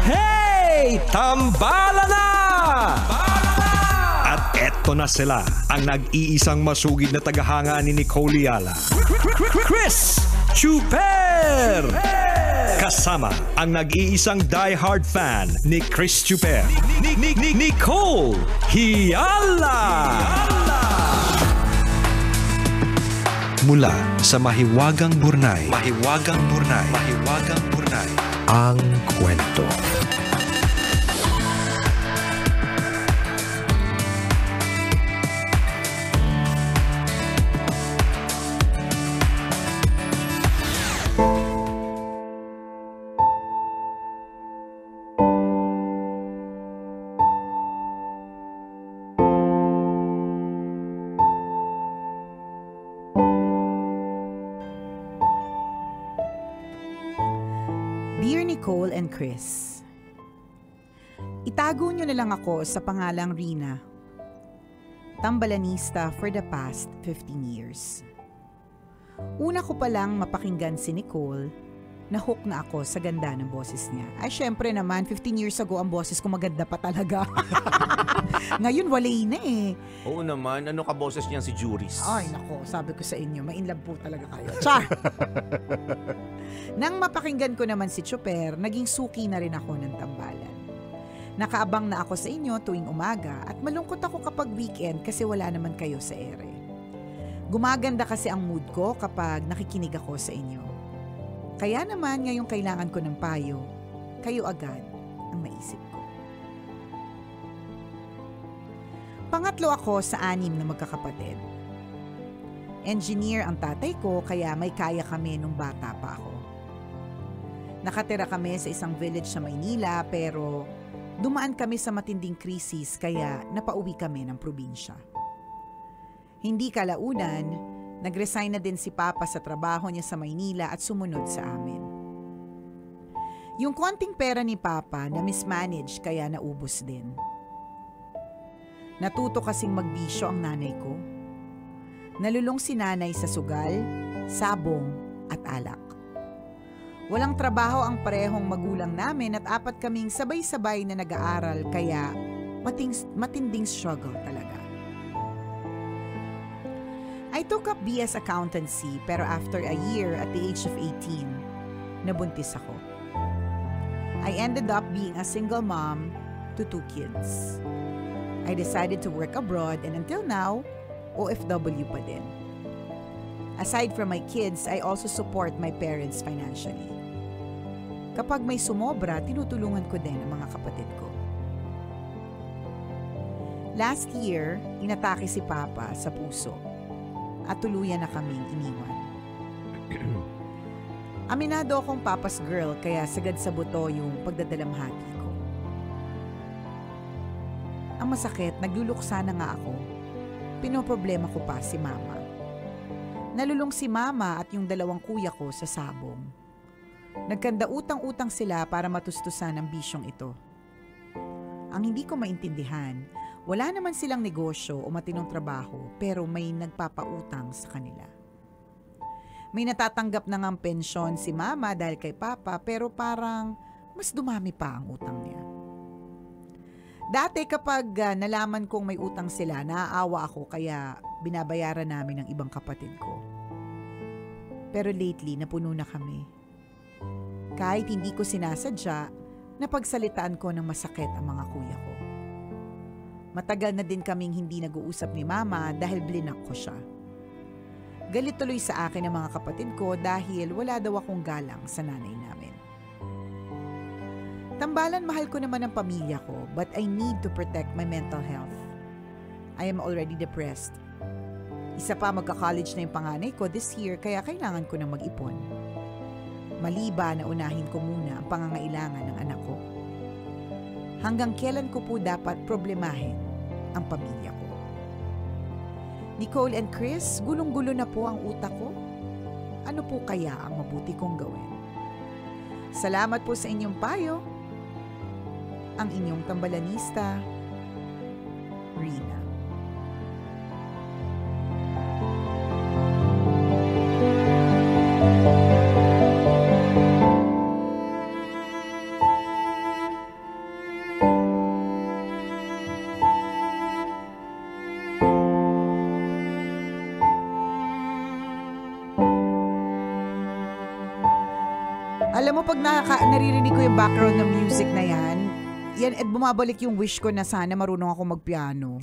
Hey! Tambala na! At eto na sila, ang nag-iisang masugid na tagahanga ni Nicole Yala. Chris Chuper! Kasama ang nag-iisang die-hard fan ni Chris Chuper. Nicole Yala! Mula sa Mahiwagang Burnay, ang kwento. Dear Nicole and Chris, itago nyo na lang ako sa pangalang Rina, tambalanista for the past 15 years. Una ko palang mapakinggan si Nicole, na-hook na ako sa ganda ng boses niya. Ay syempre naman, 15 years ago ang boses ko maganda pa talaga. Ngayon walay na eh. Oo naman, ano ka boses niyan si Juris? Ay nako, sabi ko sa inyo, ma-inlove po talaga kayo. Char! Nang mapakinggan ko naman si Chuper, naging suki na rin ako ng tambalan. Nakaabang na ako sa inyo tuwing umaga at malungkot ako kapag weekend kasi wala naman kayo sa ere. Gumaganda kasi ang mood ko kapag nakikinig ako sa inyo. Kaya naman ngayong kailangan ko ng payo, kayo agad ang naisip ko. Pangatlo ako sa 6 na magkakapatid. Engineer ang tatay ko kaya may kaya kami nung bata pa ako. Nakatira kami sa isang village sa Maynila pero dumaan kami sa matinding krisis kaya napauwi kami ng probinsya. Hindi kalaunan, nag-resign na din si Papa sa trabaho niya sa Maynila at sumunod sa amin. Yung konting pera ni Papa na mismanage kaya naubos din. Natuto kasing magbisyo ang nanay ko. Nalulong si nanay sa sugal, sabong at alak. Walang trabaho ang parehong magulang namin at 4 kaming sabay-sabay na nag-aaral kaya matinding struggle talaga. I took up BS Accountancy pero after a year at the age of 18, nabuntis ako. I ended up being a single mom to 2 kids. I decided to work abroad and until now, OFW pa din. Aside from my kids, I also support my parents financially. Kapag may sumobra, tinutulungan ko din ang mga kapatid ko. Last year, inatake si Papa sa puso at tuluyan na kaming iniwan. Aminado akong Papa's girl kaya sagad sa buto yung pagdadalamhati ko. Ang masakit, nagluluksa na nga ako. Pinoproblema ko pa si Mama. Nalulong si Mama at yung 2 kuya ko sa sabong. Nagkanda utang-utang sila para matustusan ang bisyong ito. Ang hindi ko maintindihan, wala naman silang negosyo o matinong trabaho pero may nagpapautang sa kanila. May natatanggap na ngang pensyon si Mama dahil kay Papa pero parang mas dumami pa ang utang niya. Dati kapag nalaman kong may utang sila, naaawa ako kaya binabayaran namin ng ibang kapatid ko. Pero lately, napuno na kami. Kahit hindi ko sinasadya, napagsalitaan ko ng masakit ang mga kuya ko. Matagal na din kaming hindi nag-uusap ni Mama dahil blinak ko siya. Galit tuloy sa akin ang mga kapatid ko dahil wala daw akong galang sa nanay namin. Tambalan, mahal ko naman ang pamilya ko but I need to protect my mental health. I am already depressed. Isa pa, magka-college na yung panganay ko this year kaya kailangan ko na mag-ipon. Maliba na unahin ko muna ang pangangailangan ng anak ko. Hanggang kailan ko po dapat problemahin ang pamilya ko? Nicole and Chris, gulong-gulo na po ang utak ko. Ano po kaya ang mabuti kong gawin? Salamat po sa inyong payo. Ang inyong tambalanista, Rina. kapag naririnig ko yung background ng music na yan, at bumabalik yung wish ko na sana marunong ako magpiano.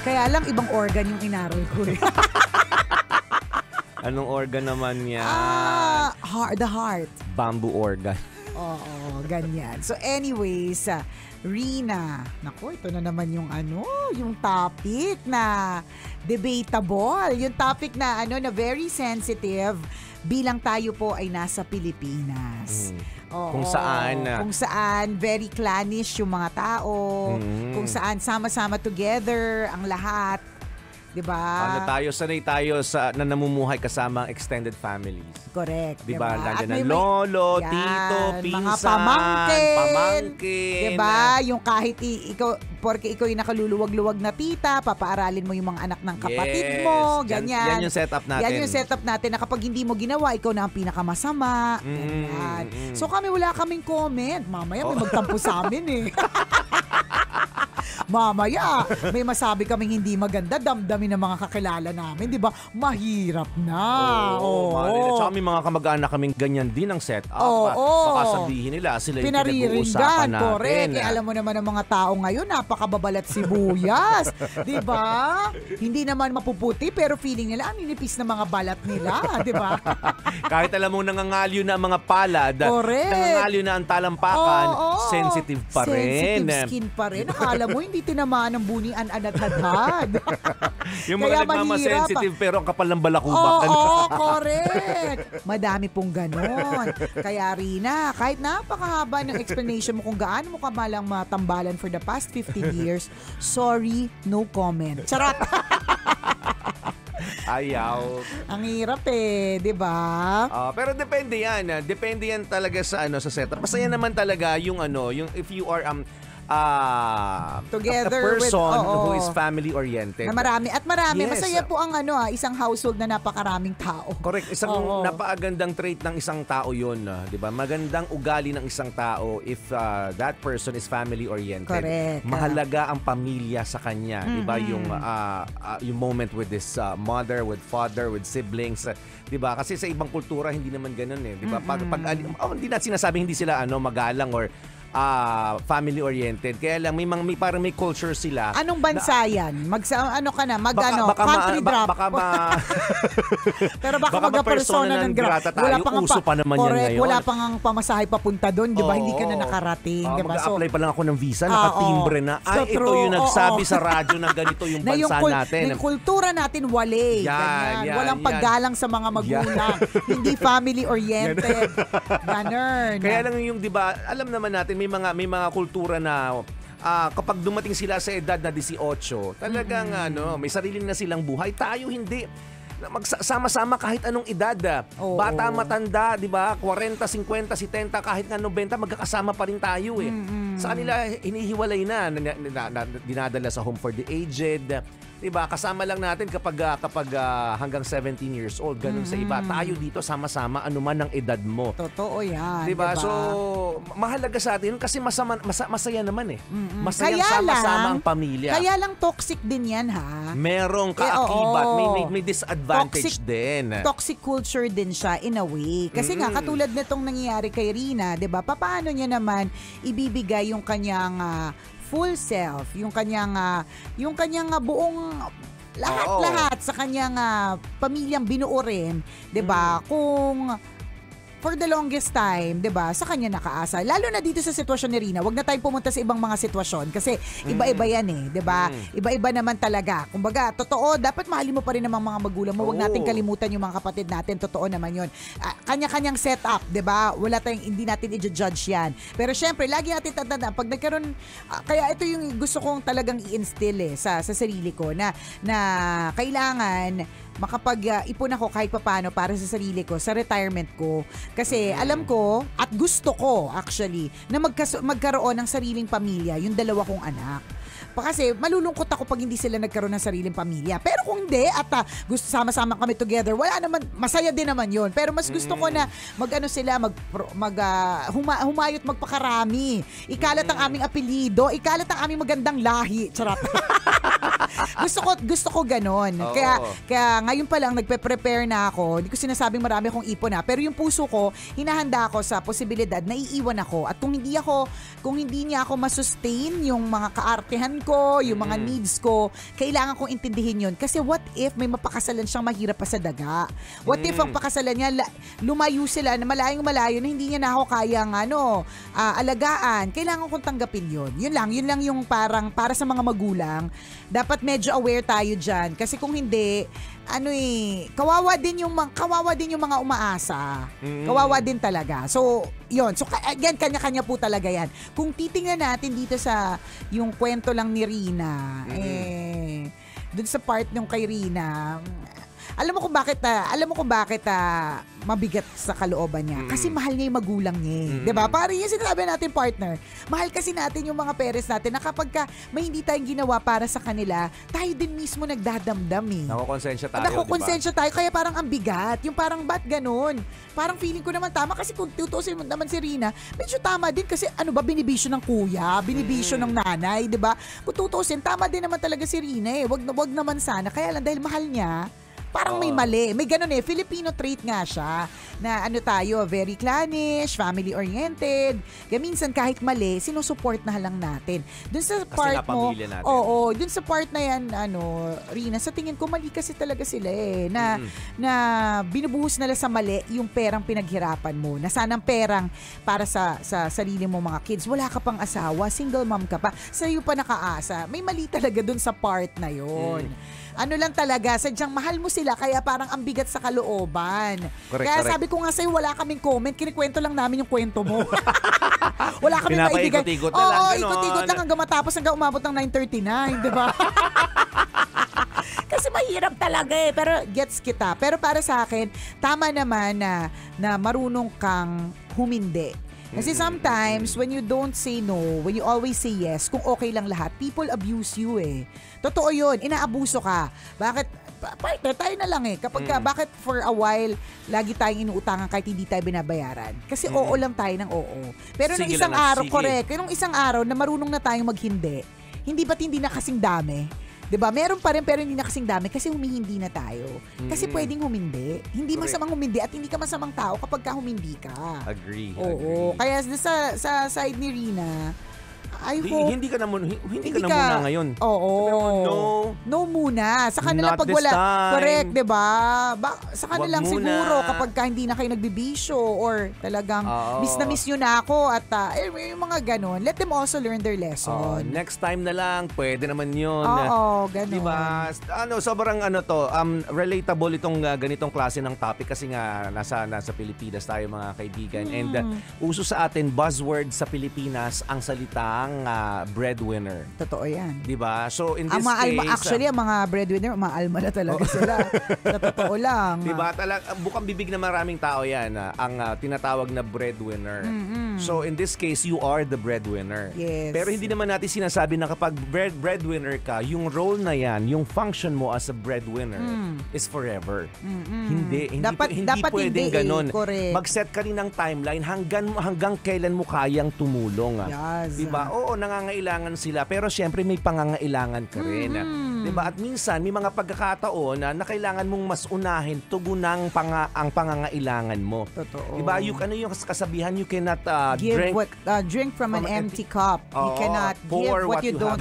Kaya lang ibang organ yung inaral ko. Anong organ naman yan? The heart. Bamboo organ. Oo, ganyan. So anyways, Rina, naku, ito na naman yung yung topic na debatable, yung topic na na very sensitive bilang tayo po ay nasa Pilipinas. Oo, kung saan very clannish yung mga tao, kung saan sama-sama together ang lahat. Diba? Sanay tayo na namumuhay kasama ang extended families. Correct. Diba? Diba? Nandiyan ang lolo, tito, pinsan, mga pamangkin. Diba? Yung kahit porque ikaw yung nakaluluwag-luwag na tita, papaaralin mo yung mga anak ng kapatid mo, ganyan. Yan yung setup natin. Yan yung setup natin na kapag hindi mo ginawa, ikaw na ang pinakamasama. Ganyan. So wala kaming comment. Mamaya may magtampo sa amin eh. Mamaya, may masabi kaming hindi maganda, damdamin ng mga kakilala namin, di ba? Mahirap na. Oo. Tsaka may mga kamag-anak kaming ganyan din ang setup. Baka sabihin nila, sila yung pinag-uusapan natin. Correct. Alam mo naman ang mga tao ngayon, napakababalat sibuyas. Di ba? Hindi naman mapuputi, pero feeling nila, ang ninipis na mga balat nila. Di ba? Kahit alam mo, nangangalyo na ang mga palad, nangangalyo na ang talampakan, sensitive pa rin. Sensitive skin pa rin. Akala mo, hindi tinamaan ng bunian at hadhad. Yung mga nagmamasensitive pero ang kapal ng balakubak. Correct. Madami pong ganon. Kaya Rina, kahit napakahaba ng explanation mo kung gaano mo kamalang matambalan for the past 15 years, sorry, no comment. Charot! Ayaw. Ang hirap di ba? Pero depende yan. Depende yan talaga sa setup. Masaya naman talaga yung yung if you are together a person who is family-oriented. Na marami. At marami. Yes. Masaya po ang isang household na napakaraming tao. Correct. Isang napakagandang trait ng isang tao yun. Di ba? Magandang ugali ng isang tao if that person is family-oriented. Correct. Mahalaga ang pamilya sa kanya. Di ba? Yung moment with his mother, with father, with siblings. Di ba? Kasi sa ibang kultura, hindi naman ganun Di ba? Hindi natin sinasabing hindi sila magalang or family-oriented. Kaya lang, parang may culture sila. Anong bansa yan? Country drop. Pero baka mag-persona ng grata tayo. Uso pa naman yan ngayon. Wala pang ang pamasahe papunta doon. Di ba? Hindi ka na nakarating. Mag-apply pa lang ako ng visa. Nakatimbre na. Ito yung nagsabi sa radyo na ganito yung bansa natin. Yung kultura natin, wale. Walang paggalang sa mga magulang. Hindi family-oriented. Ganun. Kaya lang yung, di ba, alam naman natin, may mga kultura na kapag dumating sila sa edad na 18, talagang may sarili na silang buhay. Tayo hindi. Magsama-sama kahit anong edad. Bata, matanda, di ba? 40, 50, 70, kahit nga 90, magkakasama pa rin tayo Sa kanila, hinihiwalay na dinadala sa home for the aged. Diba? Kasama lang natin kapag hanggang 17 years old. Ganun sa iba. Tayo dito sama-sama anuman ang edad mo. Totoo yan. Diba? So, mahalaga sa atin kasi masaya naman Masayang sama-sama ang pamilya. Kaya lang toxic din yan Merong kaakibat. May disadvantage din. Toxic culture din siya in a way. Kasi nga, katulad nitong nangyayari kay Rina, diba? Paano niya naman ibibigay yung kanyang full self, yung kanyang buong lahat sa kanyang pamilyang binuo rin, 'di ba? Kung for the longest time, 'di ba, sa kanya nakaasa. Lalo na dito sa sitwasyon ni Rina, wag na tayong pumunta sa ibang mga sitwasyon kasi iba-iba yan 'di ba? Iba-iba naman talaga. Kumbaga, totoo, dapat mahalin mo pa rin ang mga magulang mo. Wag nating kalimutan yung mga kapatid natin. Totoo naman 'yon. Kanya-kanyang setup, 'di ba? Hindi natin i-judge yan. Pero syempre, lagi natin tatandaan pag nagkaroon kaya ito yung gusto kong talagang i-instill sa sarili ko na kailangan makapag-ipon ako kahit papano para sa sarili ko, sa retirement ko. Kasi alam ko at gusto ko actually na magkaroon ng sariling pamilya, yung dalawa kong anak. Kasi malulungkot ako pag hindi sila nagkaroon ng sariling pamilya. Pero kung hindi at gusto sama-sama kami together, wala naman, masaya din naman yun. Pero mas gusto ko na humayot magpakarami. Ikalat ang aming apelido, ikalat ang aming magandang lahi. Charot. Gusto ko ganon. Oo. Kaya ngayon pa lang nagpe-prepare na ako. Hindi ko sinasabing marami akong ipon na, pero yung puso ko, hinahanda ako sa posibilidad na iiwan ako. At kung hindi niya ako masustain yung mga kaartehan ko, yung mga needs ko, kailangan kong intindihin yun. Kasi what if may mapakasalan siyang mahirap pa sa daga? What if ang pakasalan niya, lumayo sila na malayong malayo na hindi niya na ako kayang alagaan? Kailangan kong tanggapin yun. Yun lang yung parang para sa mga magulang. Dapat medyo aware tayo dyan. Kasi kung hindi, kawawa din yung mga umaasa. Kawawa din talaga. So, yun. So, again, kanya-kanya po talaga yan. Kung titingnan natin dito sa yung kwento lang ni Rina, dun sa part nung kay Rina, alam mo kung bakit mabigat sa kalooban niya. Kasi mahal niya yung magulang niya. 'Di ba? Parang yung sinasabi natin, partner. Mahal kasi natin yung mga parents natin na kapag may hindi tayong ginawa para sa kanila, tayo din mismo nagdadamdam eh. Nakukonsensya tayo, kaya parang ang bigat. Yung parang ba't ganun? Parang feeling ko naman tama kasi kung tutusin mo naman si Rina, medyo tama din kasi binibisyo ng kuya, binibisyo ng nanay, 'di ba? Kung tutusin, tama din naman talaga si Rina eh. Wag naman sana. Kaya lang dahil mahal niya, parang may mali. May ganun eh. Filipino trait nga siya na tayo, very clannish, family-oriented. Kaya minsan kahit mali, sinusuport na lang natin. Dun sa part mo, dun sa part na yan, Rina, sa tingin ko mali kasi talaga sila eh. Na binubuhos nila sa mali yung perang pinaghirapan mo. Na sanang perang para sa sarili mo mga kids. Wala ka pang asawa, single mom ka pa, sa'yo pa nakaasa. May mali talaga dun sa part na yun. Lang talaga, sadyang mahal mo sila kaya parang ang bigat sa kalooban. Kaya sabi ko nga sa'yo, wala kaming comment, kinikwento lang namin yung kwento mo. Wala kaming maibigay. Ikot-ikot na lang. Ikot-ikot lang hanggang matapos, hanggang umabot ng 9:39, di ba? Kasi mahirap talaga eh, pero gets kita. Pero para sa akin, tama naman na marunong kang humindi. Kasi sometimes, when you don't say no, when you always say yes, kung okay lang lahat, people abuse you eh. Totoo yun, inaabuso ka. Bakit? Partner, tayo na lang eh. Bakit for a while, lagi tayong inuutangan kahit hindi tayo binabayaran? Kasi oo lang tayo ng oo. Pero nung isang araw, correct, nung isang araw na marunong na tayong maghindi, hindi ba't hindi na kasing dami? 'Di ba? Meron pa rin pero hindi na kasing dami kasi humihindi na tayo. Kasi pwedeng humindi. Hindi masamang humindi at hindi ka masamang tao kapag ka humindi ka. Agree. Kaya sa side ni Rina, hindi ka na muna ngayon. Oo. No muna. Sa kanila Not pag this wala. time. Correct, 'di ba? Sa kanila Wag muna. siguro kapag ka hindi na kayo nagbibisyo or talagang miss na miss nyo na ako at yung mga ganon. Let them also learn their lesson. Next time na lang, pwede naman yun. Oo, ganon. Diba? Sobrang relatable itong ganitong klase ng topic kasi nga nasa Pilipinas tayo mga kaibigan. And uso sa atin, buzzword sa Pilipinas, ang salitang breadwinner. Totoo yan. Diba? So in this actually, ang mga breadwinner, umaalma na talaga sila. Sa totoo lang. Diba? Bukang bibig na maraming tao yan, ang tinatawag na breadwinner. So in this case, you are the breadwinner. Yes. Pero hindi naman natin sinasabi na kapag breadwinner ka, yung role na yan, yung function mo as a breadwinner is forever. Hindi pwedeng ganun. Mag-set ka rin ng timeline hanggang kailan mo kayang tumulong. Yes. Diba? Oo, nangangailangan sila. Pero syempre may pangangailangan ka rin. Diba? At minsan, may mga pagkakataon na kailangan mong mas unahin tugunang ang pangangailangan mo. Totoo. Diba? Yung kasabihan, you cannot drink from an empty cup. You cannot give what you don't.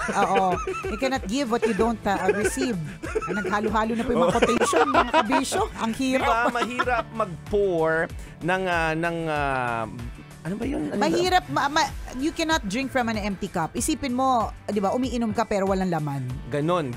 You cannot give what you don't receive. Naghalo-halo na po yung mga quotation, mga kabisyo. Ang hirap. Diba? Mahirap mag-pour ng ano ba yun? Mahirap, you cannot drink from an empty cup. Isipin mo, di ba, umiinom ka pero walang laman. Ganon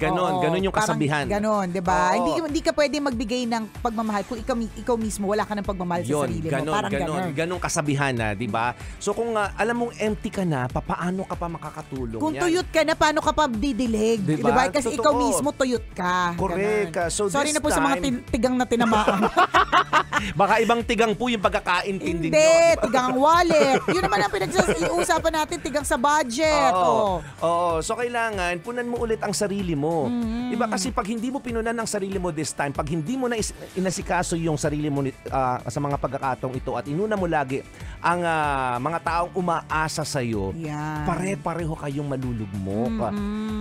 yung kasabihan. Ganon, di ba? Hindi ka pwede magbigay ng pagmamahal kung ikaw mismo wala ka ng pagmamahal sa sarili mo. Parang ganon kasabihan na, di ba? So kung alam mong empty ka na, paano ka pa makakatulong kung yan? tuyot ka na, paano ka pa didilig? Di ba? Kasi ikaw mismo tuyot ka. Correct. So sorry na po sa mga tigang na tinamaan. Baka ibang tigang po yung pagkakaintindi nyo. Hindi, tigang ang wallet. Yun naman ang pinag-uusapan natin, tigang sa budget. Oo. So kailangan, punan mo ulit ang sarili mo. Diba? Kasi pag hindi mo pinunan ang sarili mo this time, pag hindi mo na inasikaso yung sarili mo sa mga pagkakataong ito at inuna mo lagi ang mga taong umaasa sa'yo, pare-pareho kayong malulugmok.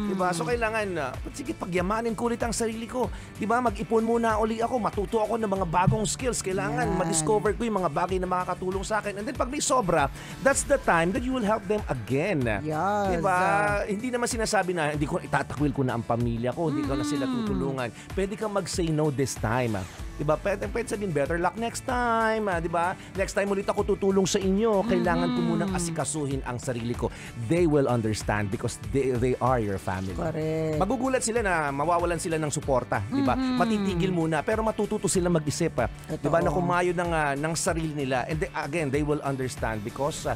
Diba? So kailangan, sige, pagyamanin ko ulit ang sarili ko. Diba? Mag-ipon muna uli ako, matuto ako ng mga bagong skills. Kailangan ma-discover ko yung mga bagay na makakatulong sa akin. And then pag may sobra, that's the time that you will help them again. Yes. Diba? Hindi naman sinasabi na hindi ko itatakwil ko na ang pamilya ko, hindi ko na sila tutulungan. Pwede kang mag-say no this time. Diba? Pwede sabihin, better luck next time. Diba? Next time ulit ako tutulong sa inyo. Kailangan ko munang asikasuhin ang sarili ko. They will understand because they are your family. Correct. Magugulat sila na mawawalan sila ng suporta. Diba? Matitigil muna. Pero matututo sila mag-isip. Diba? Na kumayo ng sarili nila. And again, they will understand because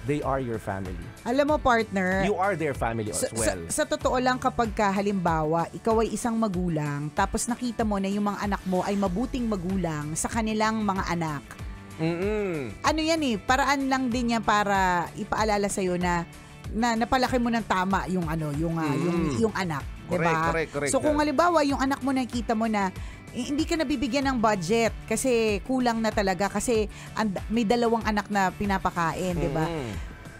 they are your family. Alam mo, partner, you are their family as well. Sa totoo lang, kapag halimbawa, ikaw ay isang magulang, tapos nakita mo na yung mga anak mo ay mabuting magulang sa kanilang mga anak. Ano yan paraan lang din yan para ipaalala sa'yo na napalaki mo ng tama yung anak. Correct. So kung halimbawa, yung anak mo nakita mo na hindi ka nabibigyan ng budget kasi kulang na talaga kasi may dalawang anak na pinapakain, 'di ba?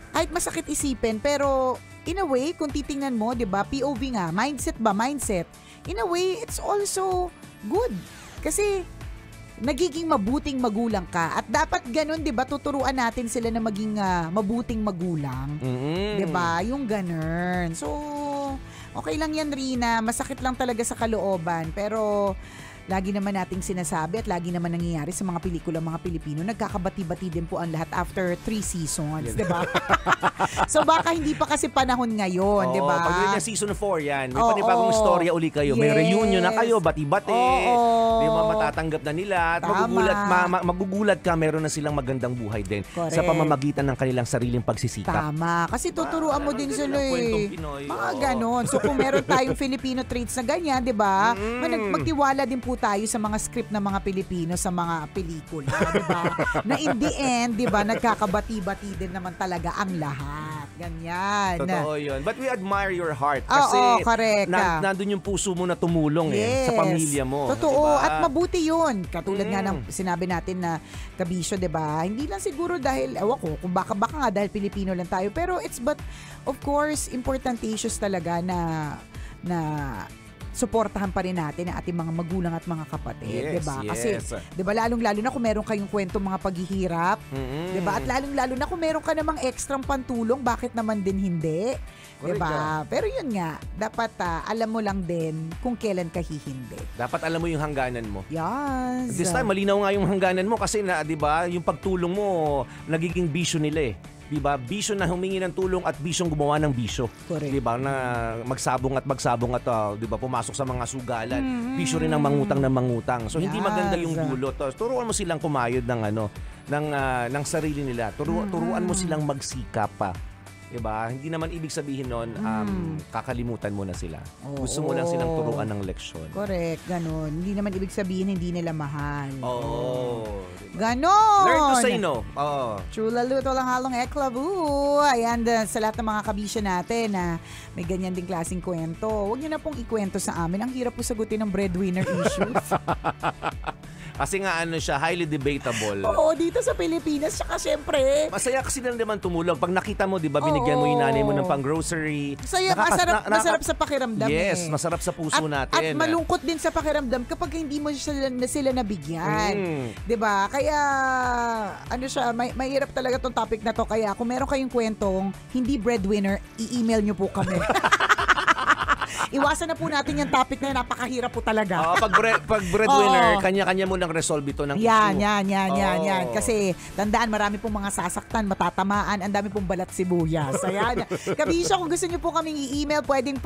Kahit masakit isipin, pero in a way kung titingnan mo, 'di ba? POV nga, mindset. In a way, it's also good. Kasi nagiging mabuting magulang ka at dapat ganun, 'di ba? Tuturuan natin sila na maging mabuting magulang. 'Di ba? Yung ganun. So, okay lang yan, Rina. Masakit lang talaga sa kalooban, pero lagi naman nating sinasabi at lagi naman nangyayari sa mga pelikula mga Pilipino, nagkakabati-bati din po ang lahat after 3 seasons, di ba? So baka hindi pa kasi panahon ngayon, di ba? Pag na season 4 yan, may panibagong storya uli kayo. May reunion na kayo, bati-bati. Di ba, matatanggap na nila. At magugulat ka, meron na silang magandang buhay din. Correct. Sa pamamagitan ng kanilang sariling pagsisikap. Tama. Kasi tuturuan mo din sila mga ganon. So kung meron tayong Filipino traits na ganyan, di ba? Magtiwala din po tayo sa mga script ng mga Pilipino sa mga pelikula, di ba? Na in the end, di ba, nagkakabati-bati din naman talaga ang lahat. Ganyan. Totoo yun. But we admire your heart kasi correct. Nandun yung puso mo na tumulong sa pamilya mo. Totoo. Diba? At mabuti yun. Katulad nga ng sinabi natin na kabisyo, di ba? Hindi lang siguro dahil, ewan ko, kung baka nga dahil Pilipino lang tayo. Pero but of course, important issues talaga na suportahan pa rin natin ang ating mga magulang at mga kapatid, 'di ba? Kasi 'di ba lalong-lalo na kung meron kayong kwento mga paghihirap, 'di ba? At lalong-lalo na kung meron ka namang extrang pantulong, bakit naman din hindi? 'Di ba? Pero 'yun nga, dapat alam mo lang din kung kailan ka hihindi. Dapat alam mo yung hangganan mo. Yes. This time malinaw nga yung hangganan mo kasi 'di ba, yung pagtulong mo nagiging bisyo nila eh. Diba? Bisyo na humingi ng tulong at bisyong gumawa ng bisyo. Correct. Diba? Na magsabong at diba? Pumasok sa mga sugalan. Bisyo rin ng mangutang. So hindi maganda yung dulot. Turuan mo silang kumayod ng sarili nila. Turuan mo silang magsikap pa. Diba? Hindi naman ibig sabihin nun, kakalimutan mo na sila. Gusto mo lang silang turuan ng leksyon. Correct, ganun. Hindi naman ibig sabihin hindi nila mahal. Diba? Ganon! Learn to say no. Chula luto lang halong eklabu. Ayan, sa lahat ng mga kabisyo natin na may ganyan ding klaseng kwento, huwag nyo na pong ikwento sa amin. Ang hirap po sagutin ng breadwinner issues. Kasi nga siya, highly debatable. Oo, dito sa Pilipinas. Tsaka syempre, masaya kasi lang naman tumulong. Pag nakita mo, di ba, binigyan mo yung nanay mo ng pang-grocery. Masarap sa pakiramdam. Yes, masarap sa puso natin. At malungkot din sa pakiramdam kapag hindi mo sila nabigyan. Di ba? Kaya, mahirap talaga tong topic na to. Kaya kung meron kayong kwentong hindi breadwinner, i-email nyo po kami. Iwasan na po natin yung topic na yun. Napakahirap po talaga. Pag breadwinner, kanya-kanya mo nang resolve ito ng issue. Yan. Kasi tandaan, marami pong mga sasaktan, matatamaan, ang dami pong balat sibuyas. Ayan. Kabisyo, kung gusto nyo po kaming i-email, pwede.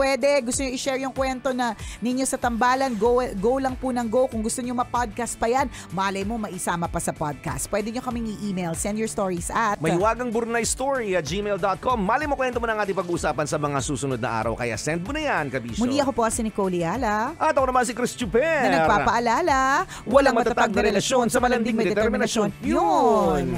Gusto nyo i-share yung kwento na ninyo sa tambalan, go lang po ng go. Kung gusto nyo ma-podcast pa yan, malay mo maisama pa sa podcast. Pwede nyo kaming i-email. Send your stories at maywagangburnaystory@gmail.com. Malay mo kwento mo na ang ating pag-usapan sa mga susunod na araw. Kaya send mo na yan, kabisyo. serbisyo. Muli ako po si Nicole Yala At ako naman si Chris Chuper. na nagpapaalala, walang matatag na relasyon sa malanding may determinasyon. Yun!